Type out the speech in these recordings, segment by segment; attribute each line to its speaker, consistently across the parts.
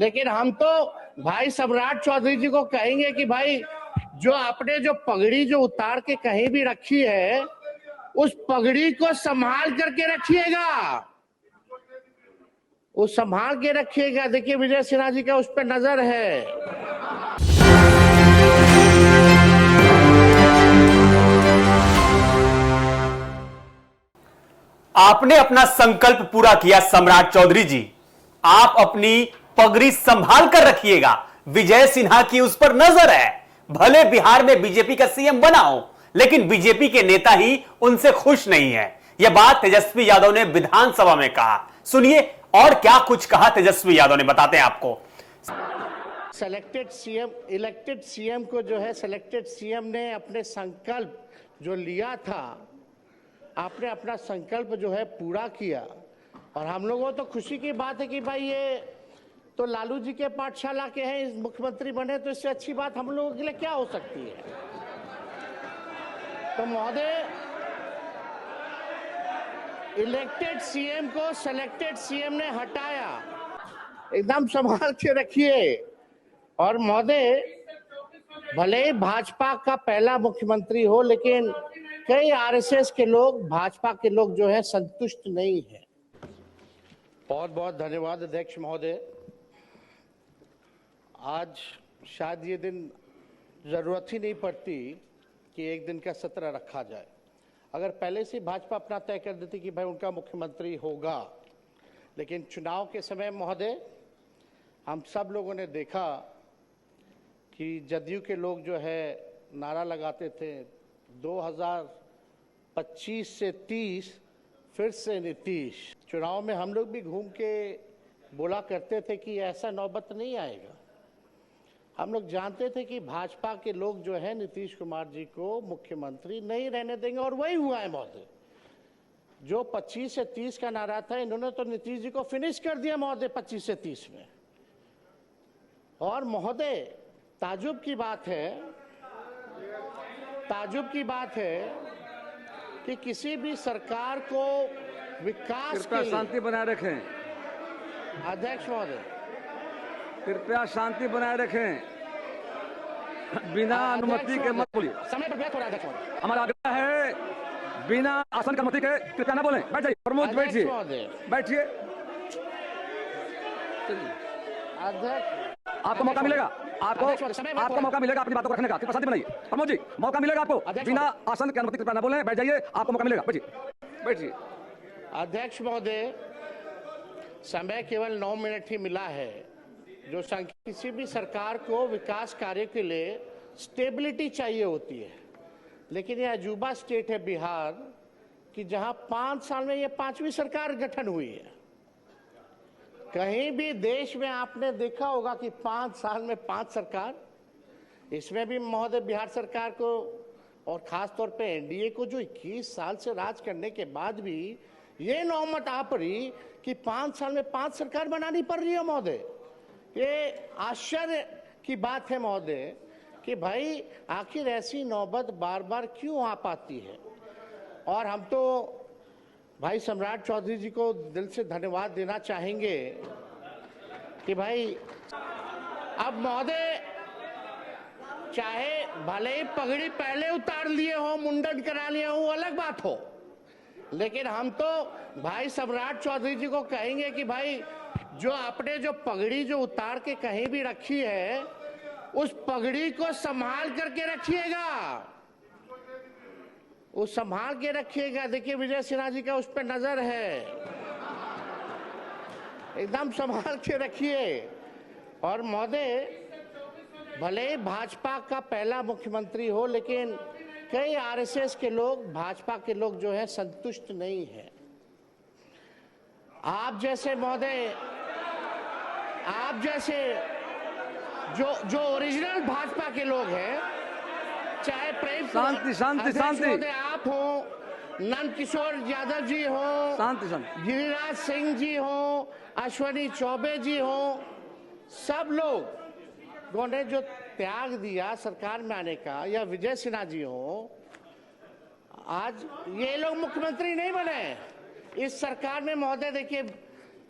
Speaker 1: लेकिन हम तो भाई सम्राट चौधरी जी को कहेंगे कि भाई जो आपने जो पगड़ी जो उतार के कहीं भी रखी है, उस पगड़ी को संभाल करके रखिएगा, उस संभाल के रखिएगा। देखिए विजय सिन्हा जी का उस पर नजर है।
Speaker 2: आपने अपना संकल्प पूरा किया सम्राट चौधरी जी, आप अपनी पगड़ी संभाल कर रखिएगा। विजय सिन्हा की उस पर नजर है। भले बिहार में बीजेपी का सीएम बना हो, लेकिन बीजेपी के नेता ही उनसे खुश नहीं है। यह बात तेजस्वी यादव ने विधानसभा में कहा। सुनिए और क्या कुछ कहा तेजस्वी यादव ने, बताते हैं आपको।
Speaker 1: सेलेक्टेड सीएम, इलेक्टेड सीएम को जो है सेलेक्टेड सीएम ने अपने संकल्प जो लिया था, आपने अपना संकल्प जो है पूरा किया। और हम लोगों तो खुशी की बात है कि भाई ये तो लालू जी के पाठशाला के हैं, मुख्यमंत्री बने, तो इससे अच्छी बात हम लोगों के लिए क्या हो सकती है। तो महोदय, इलेक्टेड सीएम को सेलेक्टेड सीएम ने हटाया, एकदम संभाल के रखिए। और महोदय, भले ही भाजपा का पहला मुख्यमंत्री हो, लेकिन कई आरएसएस के लोग, भाजपा के लोग जो है संतुष्ट नहीं है। बहुत बहुत धन्यवाद अध्यक्ष महोदय। आज शायद ये दिन जरूरत ही नहीं पड़ती कि एक दिन का सत्र रखा जाए। अगर पहले से भाजपा अपना तय कर देती कि भाई उनका मुख्यमंत्री होगा, लेकिन चुनाव के समय महोदय हम सब लोगों ने देखा कि जदयू के लोग जो है नारा लगाते थे 2025 से 30 फिर से नीतीश। चुनाव में हम लोग भी घूम के बोला करते थे कि ऐसा नौबत नहीं आएगा। हम लोग जानते थे कि भाजपा के लोग जो है नीतीश कुमार जी को मुख्यमंत्री नहीं रहने देंगे, और वही हुआ है महोदय। जो 25 से 30 का नारा था, इन्होंने तो नीतीश जी को फिनिश कर दिया महोदय 25 से 30 में। और महोदय, ताजुब की बात है कि किसी भी सरकार को विकास के लिए,
Speaker 3: शांति बनाए रखें
Speaker 1: अध्यक्ष महोदय,
Speaker 3: कृपया शांति बनाए रखें, बिना अनुमति के मत बोलिए।
Speaker 1: समय पर व्यक्त हो रहा है अध्यक्ष महोदय।
Speaker 3: हमारा आग्रह है, बिना आसन की अनुमति के कृपया ना बोलें। बैठ जाइए प्रमोद, बैठिए बैठिए।
Speaker 1: अध्यक्ष,
Speaker 3: आपको मौका मिलेगा, आपको मौका मिलेगा अपनी बातों को रखने का। कृपया शांति बनाइए प्रमोद जी, मौका मिलेगा आपको। बिना आसन की अनुमति कृपया ना बोलें, बैठ जाइए, आपको मौका मिलेगा। बैठिए।
Speaker 1: अध्यक्ष महोदय, समय केवल 9 मिनट ही मिला है। जो किसी भी सरकार को विकास कार्य के लिए स्टेबिलिटी चाहिए होती है, लेकिन यह अजूबा स्टेट है बिहार कि जहां 5 साल में ये 5वीं सरकार गठन हुई है। कहीं भी देश में आपने देखा होगा कि 5 साल में 5 सरकार। इसमें भी महोदय बिहार सरकार को और खास तौर पे एनडीए को, जो 21 साल से राज करने के बाद भी ये नौबत आ पड़ी कि 5 साल में 5 सरकार बनानी पड़ रही है महोदय। ये आश्चर्य की बात है महोदय कि भाई आखिर ऐसी नौबत बार बार क्यों आ पाती है। और हम तो भाई सम्राट चौधरी जी को दिल से धन्यवाद देना चाहेंगे कि भाई अब महोदय, चाहे भले ही पगड़ी पहले उतार लिए हो, मुंडन करा लिया हो, अलग बात हो, लेकिन हम तो भाई सम्राट चौधरी जी को कहेंगे कि भाई जो आपने जो पगड़ी जो उतार के कहीं भी रखी है, उस पगड़ी को संभाल करके रखिएगा, उस संभाल के रखिएगा। देखिए विजय सिन्हा जी का उस पर नजर है, एकदम संभाल के रखिए। और महोदय, भले ही भाजपा का पहला मुख्यमंत्री हो, लेकिन कई आरएसएस के लोग, भाजपा के लोग जो है संतुष्ट नहीं है। आप जैसे महोदय, आप जैसे जो ओरिजिनल भाजपा के लोग हैं, चाहे प्रेम
Speaker 3: शांति
Speaker 1: आप हो, नंद किशोर यादव जी हो, गिरिराज सिंह जी हो, अश्वनी चौबे जी हो, सब लोग ने जो त्याग दिया सरकार में आने का, या विजय सिन्हा जी हो, आज ये लोग मुख्यमंत्री नहीं बने इस सरकार में। महोदय देखिए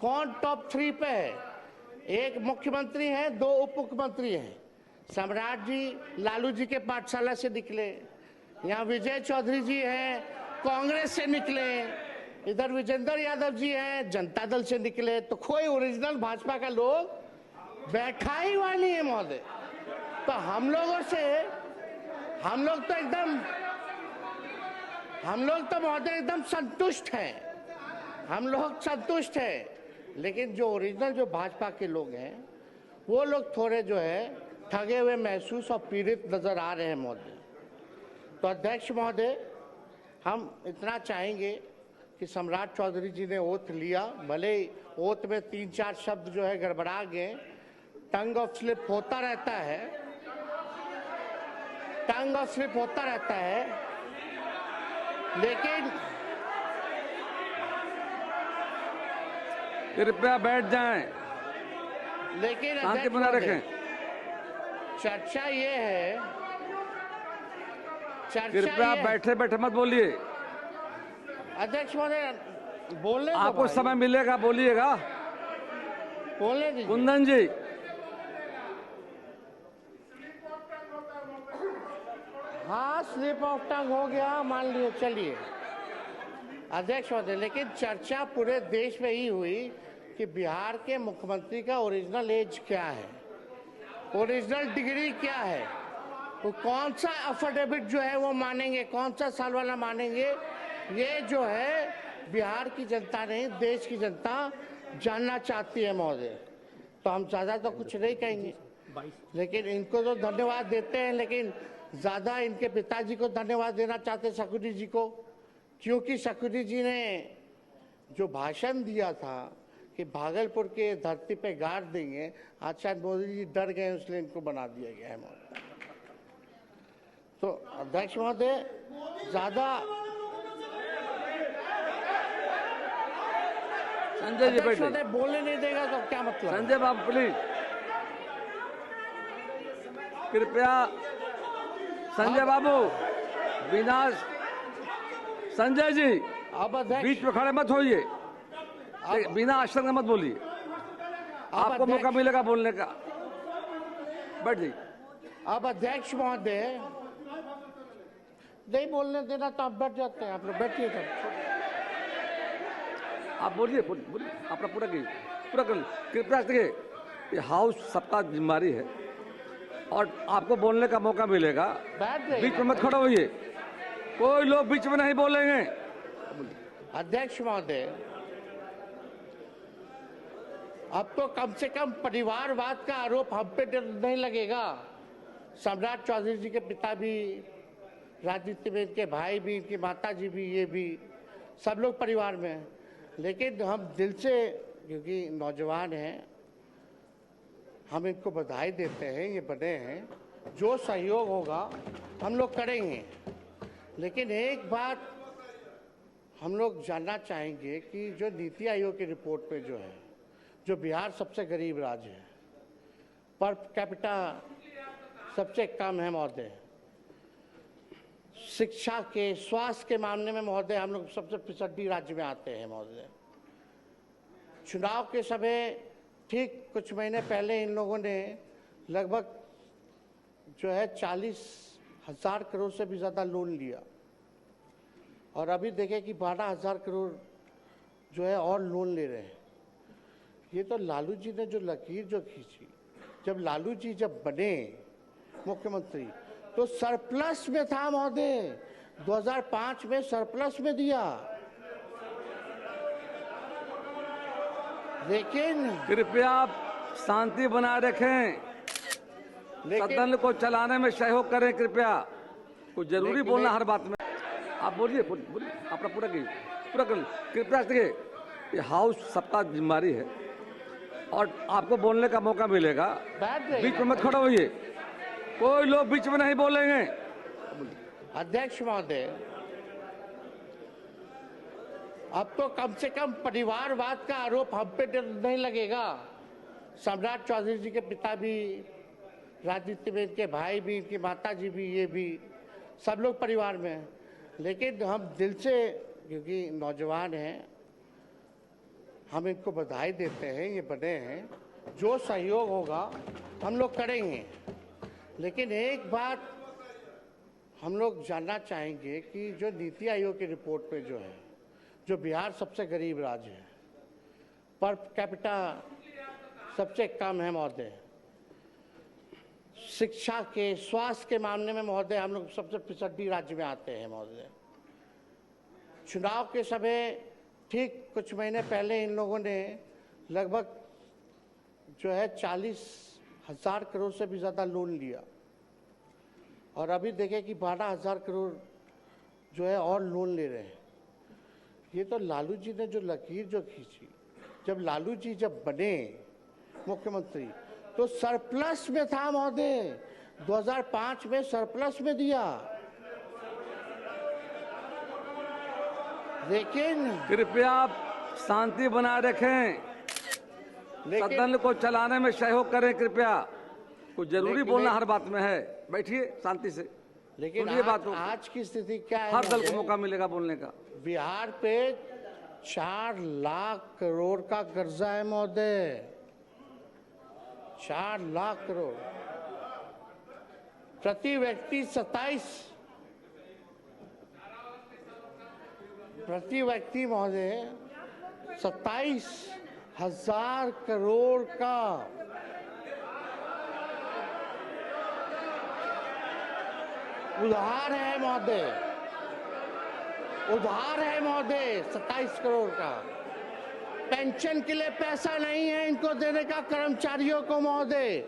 Speaker 1: कौन टॉप 3 पे है, एक मुख्यमंत्री हैं, दो उप मुख्यमंत्री हैं। सम्राट जी लालू जी के पाठशाला से निकले, यहाँ विजय चौधरी जी हैं, कांग्रेस से निकले, इधर विजेंद्र यादव जी हैं, जनता दल से निकले। तो कोई ओरिजिनल भाजपा का लोग बैठा ही हुआ नहीं है महोदय। तो हम लोग तो महोदय एकदम संतुष्ट हैं, हम लोग संतुष्ट हैं। लेकिन जो ओरिजिनल जो भाजपा के लोग हैं वो लोग थोड़े जो है ठगे हुए महसूस और पीड़ित नजर आ रहे हैं महोदय। तो अध्यक्ष महोदय, हम इतना चाहेंगे कि सम्राट चौधरी जी ने ओथ लिया, भले ही ओथ में 3-4 शब्द जो है गड़बड़ा गए, टंग ऑफ स्लिप होता रहता है, टंग ऑफ स्लिप होता रहता है, लेकिन
Speaker 3: कृपया बैठ जाएं,
Speaker 1: लेकिन
Speaker 3: शांति बना रखें।
Speaker 1: चर्चा ये है,
Speaker 3: कृपया बैठे बैठे मत बोलिए।
Speaker 1: अध्यक्ष महोदय बोलने दो
Speaker 3: आपको
Speaker 1: भाई।
Speaker 3: समय मिलेगा, बोलिएगा।
Speaker 1: बोलने दीजिए।
Speaker 3: कुंदन जी,
Speaker 1: हाँ स्लिप ऑफ टंग हो गया, मान लिए, चलिए अध्यक्ष महोदय। लेकिन चर्चा पूरे देश में ही हुई कि बिहार के मुख्यमंत्री का ओरिजिनल एज क्या है, ओरिजिनल डिग्री क्या है, वो कौन सा अफिडेविट जो है वो मानेंगे, कौन सा साल वाला मानेंगे, ये जो है बिहार की जनता नहीं, देश की जनता जानना चाहती है महोदय। तो हम ज़्यादा तो कुछ नहीं कहेंगे, लेकिन इनको तो धन्यवाद देते हैं, लेकिन ज़्यादा इनके पिताजी को धन्यवाद देना चाहते हैं, शकुनी जी को, क्योंकि शकुनी जी ने जो भाषण दिया था कि भागलपुर के धरती पे गाड़ देंगे, आज शायद मोदी जी डर गए, इसलिए इनको बना दिया गया है महोदय। तो अध्यक्ष महोदय ज़्यादा
Speaker 3: संजय जी बैठे।
Speaker 1: महोदय बोलने नहीं देगा तो क्या मतलब?
Speaker 3: संजय बाबू प्लीज, कृपया संजय बाबू, बिना संजय जी
Speaker 1: अब अध्यक्ष
Speaker 3: बीच में खड़े मत होइए, बिना आश्रम में मत बोलिए, आपको मौका मिलेगा बोलने का। बैठ जाइए।
Speaker 1: अब अध्यक्ष महोदय नहीं बोलने देना तो आप बैठ जाते हैं, आप लोग बैठिए तब।
Speaker 3: आप बोलिए, बोलिए, अपना पूरा कीजिए, पूरा कर। कृपया देखिए, ये हाउस सबका जिम्मेदारी है और आपको बोलने का मौका मिलेगा,
Speaker 1: बैठ जाइए।
Speaker 3: बीच में मत खड़े होइए, कोई लोग बीच में नहीं बोलेंगे।
Speaker 1: अध्यक्ष महोदय, अब तो कम से कम परिवारवाद का आरोप हम पे नहीं लगेगा। सम्राट चौधरी जी के पिता भी राजनीति में, इनके भाई भी, इनकी माता जी भी, ये भी सब लोग परिवार में हैं। लेकिन हम दिल से, क्योंकि नौजवान हैं, हम इनको बधाई देते हैं, ये बने हैं, जो सहयोग होगा हम लोग करेंगे। लेकिन एक बात हम लोग जानना चाहेंगे कि जो नीति आयोग की रिपोर्ट में जो है, जो बिहार सबसे गरीब राज्य है, पर कैपिटा सबसे कम है महोदय, शिक्षा के, स्वास्थ्य के मामले में महोदय हम लोग सबसे पिछड़ी राज्य में आते हैं महोदय। चुनाव के समय ठीक कुछ महीने पहले इन लोगों ने लगभग जो है 40,000 करोड़ से भी ज़्यादा लोन लिया, और अभी देखें कि 12,000 करोड़ जो है और लोन ले रहे हैं। ये तो लालू जी ने जो लकीर जो खींची, जब लालू जी जब बने मुख्यमंत्री तो सरप्लस में था महोदय, 2005 में सरप्लस में दिया। लेकिन
Speaker 3: कृपया आप शांति बनाए रखें, सदन को चलाने में सहयोग करें कृपया। कुछ जरूरी बोलना हर बात में। आप बोलिए, बोलिए, अपना पूरा कीजिए, पूरा कर। कृपया देखिए, ये हाउस सबका जिम्मेदारी है और आपको बोलने का मौका मिलेगा, बीच में मत खड़े होइए, कोई लोग बीच में नहीं बोलेंगे।
Speaker 1: अध्यक्ष महोदय, अब तो कम से कम परिवारवाद का आरोप हम पे नहीं लगेगा। सम्राट चौधरी जी के पिता भी राजनीति में, इनके भाई भी, इनकी माता जी भी, ये भी सब लोग परिवार में हैं। लेकिन हम दिल से, क्योंकि नौजवान हैं, हम इनको बधाई देते हैं, ये बने हैं, जो सहयोग होगा हम लोग करेंगे। लेकिन एक बात हम लोग जानना चाहेंगे कि जो नीति आयोग की रिपोर्ट पे जो है, जो बिहार सबसे गरीब राज्य है, पर कैपिटा सबसे कम है महोदय, शिक्षा के, स्वास्थ्य के मामले में महोदय हम लोग सबसे पिछड़ी राज्य में आते हैं महोदय। चुनाव के समय ठीक कुछ महीने पहले इन लोगों ने लगभग जो है 40,000 करोड़ से भी ज़्यादा लोन लिया, और अभी देखें कि 12,000 करोड़ जो है और लोन ले रहे हैं। ये तो लालू जी ने जो लकीर जो खींची, जब लालू जी जब बने मुख्यमंत्री तो सरप्लस में था महोदय, 2005 में सरप्लस में दिया। लेकिन
Speaker 3: कृपया आप शांति बनाए रखें, सदन को चलाने में सहयोग करें कृपया। कुछ जरूरी बोलना हर बात में है, बैठिए शांति से।
Speaker 1: लेकिन आज की स्थिति क्या है?
Speaker 3: हर दल को मौका मिलेगा बोलने का।
Speaker 1: बिहार पे 4 लाख करोड़ का कर्जा है महोदय, 4 लाख करोड़, प्रति व्यक्ति 27,000 करोड़ का उधार है महोदय, उधार है महोदय 27 करोड़ का। पेंशन के लिए पैसा नहीं है इनको देने का कर्मचारियों को महोदय।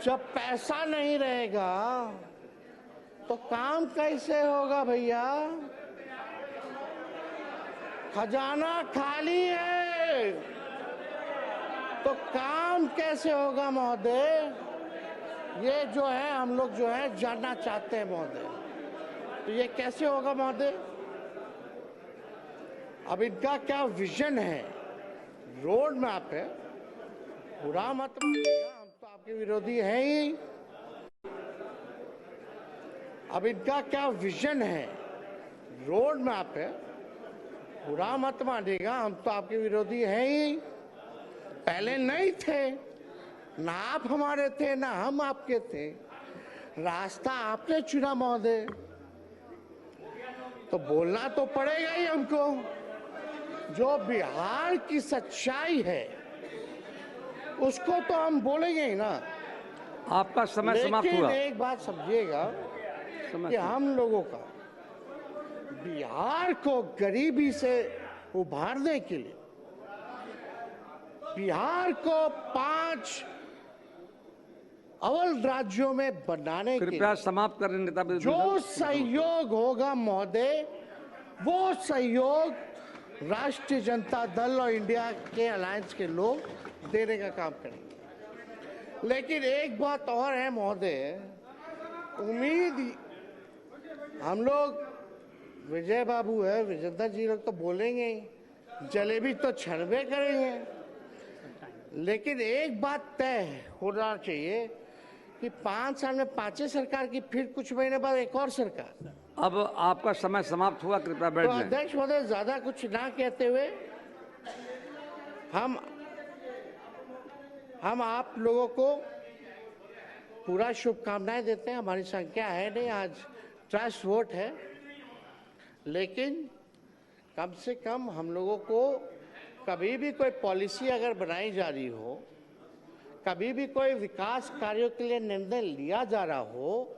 Speaker 1: जब पैसा नहीं रहेगा तो काम कैसे होगा भैया? खजाना खाली है तो काम कैसे होगा महोदय? ये जो है हम लोग जो है जानना चाहते हैं महोदय। तो ये कैसे होगा महोदय? अब इनका क्या विजन है, रोड मैप है? बुरा मत मानिएगा, हम तो आपके विरोधी हैं ही। अब इनका क्या विजन है, रोड मैप है? बुरा मत मानिएगा, हम तो आपके विरोधी हैं ही। पहले नहीं थे, ना आप हमारे थे ना हम आपके थे, रास्ता आपने चुना महोदय, तो बोलना तो पड़ेगा ही हमको। जो बिहार की सच्चाई है उसको तो हम बोलेंगे ही ना।
Speaker 3: आपका समय समाप्त हुआ।
Speaker 1: लेकिन एक बात समझिएगा कि हम लोगों का बिहार को गरीबी से उभारने के लिए, बिहार को 5 अव्वल राज्यों में बनाने के लिए
Speaker 3: कृपया समाप्त करें नेता।
Speaker 1: जो सहयोग होगा महोदय, वो सहयोग राष्ट्रीय जनता दल और इंडिया के अलायंस के लोग देने का काम करेंगे। लेकिन एक बात और है महोदय, उम्मीद हम लोग, विजय बाबू है, विजेंद्र जी लोग तो बोलेंगे ही, जलेबी तो छड़बे करेंगे। लेकिन एक बात तय होना चाहिए कि 5 साल में 5 सरकार की, फिर कुछ महीने बाद एक और सरकार।
Speaker 3: अब आपका समय समाप्त हुआ, कृपया बैठ
Speaker 1: तो
Speaker 3: जाएं।
Speaker 1: अध्यक्ष महोदय, ज्यादा कुछ ना कहते हुए हम आप लोगों को पूरा शुभकामनाएं देते हैं। हमारी संख्या है नहीं, आज ट्रस्ट वोट है, लेकिन कम से कम हम लोगों को कभी भी कोई पॉलिसी अगर बनाई जा रही हो, कभी भी कोई विकास कार्यों के लिए निर्णय लिया जा रहा हो,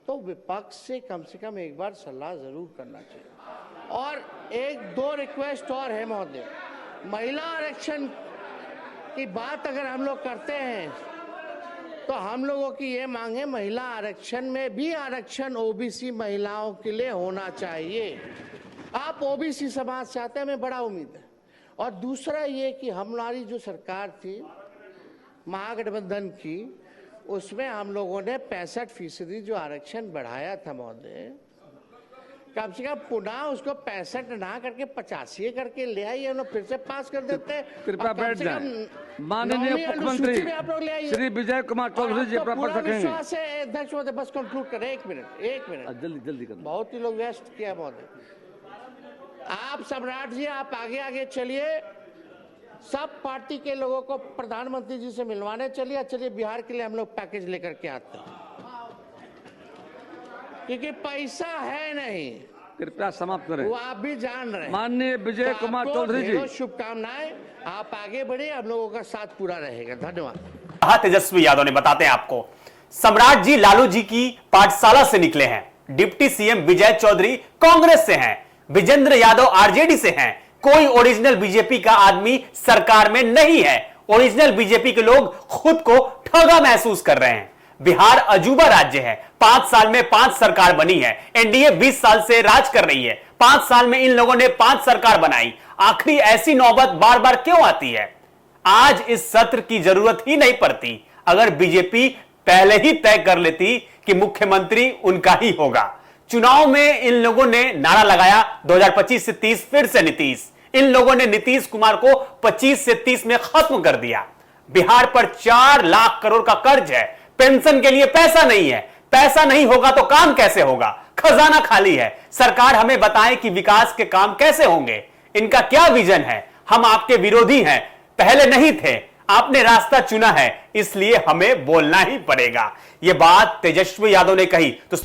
Speaker 1: तो विपक्ष से कम एक बार सलाह जरूर करना चाहिए। और 1-2 रिक्वेस्ट और है महोदय। महिला आरक्षण की बात अगर हम लोग करते हैं तो हम लोगों की ये मांग है, महिला आरक्षण में भी आरक्षण ओबीसी महिलाओं के लिए होना चाहिए। आप ओबीसी समाज से आते हैं, हमें बड़ा उम्मीद है। और दूसरा ये कि हमारी जो सरकार थी महागठबंधन की, उसमें हम लोगों ने 65% जो आरक्षण बढ़ाया था महोदय, कम से कम पुनः उसको 65 ना करके 85 करके ले आइए, हम लोग फिर से पास कर देते।
Speaker 3: कृपया बैठ जाएं। माननीय मुख्यमंत्री श्री विजय कुमार चौधरी जी प्राप्त रखेंगे।
Speaker 1: विश्वास है अध्यक्ष महोदय, बस कंक्लूड करें, 1 मिनट।
Speaker 3: जल्दी करें।
Speaker 1: बहुत ही लोग व्यस्त किया महोदय। आप सम्राट जी, आप आगे चलिए। सब पार्टी के लोगों को प्रधानमंत्री जी से मिलवाने चलिए, चलिए बिहार के लिए हम लोग पैकेज लेकर के आते हैं, क्योंकि पैसा है नहीं।
Speaker 3: कृपया समाप्त करें।
Speaker 1: वो आप भी जान रहे हैं।
Speaker 3: माननीय विजय
Speaker 1: तो
Speaker 3: कुमार
Speaker 1: आपको
Speaker 3: चौधरी जी,
Speaker 1: ढेरों शुभकामनाएं, आप आगे बढ़े, हम लोगों का साथ पूरा रहेगा। धन्यवाद।
Speaker 2: कहा तेजस्वी यादव ने। बताते हैं आपको, सम्राट जी लालू जी की पाठशाला से निकले हैं। डिप्टी सीएम विजय चौधरी कांग्रेस से हैं, विजेंद्र यादव आरजेडी से हैं। कोई ओरिजिनल बीजेपी का आदमी सरकार में नहीं है। ओरिजिनल बीजेपी के लोग खुद को ठगा महसूस कर रहे हैं। बिहार अजूबा राज्य है। 5 साल में 5 सरकार बनी है। एनडीए 20 साल से राज कर रही है। 5 साल में इन लोगों ने 5 सरकार बनाई। आखिरी ऐसी नौबत बार बार क्यों आती है? आज इस सत्र की जरूरत ही नहीं पड़ती अगर बीजेपी पहले ही तय कर लेती कि मुख्यमंत्री उनका ही होगा। चुनाव में इन लोगों ने नारा लगाया 2025 से 30 फिर से नीतीश। इन लोगों ने नीतीश कुमार को 25 से 30 में खत्म कर दिया। बिहार पर 4 लाख करोड़ का कर्ज है। पेंशन के लिए पैसा नहीं है। पैसा नहीं होगा तो काम कैसे होगा? खजाना खाली है। सरकार हमें बताए कि विकास के काम कैसे होंगे। इनका क्या विजन है? हम आपके विरोधी हैं, पहले नहीं थे। आपने रास्ता चुना है, इसलिए हमें बोलना ही पड़ेगा। यह बात तेजस्वी यादव ने कही तो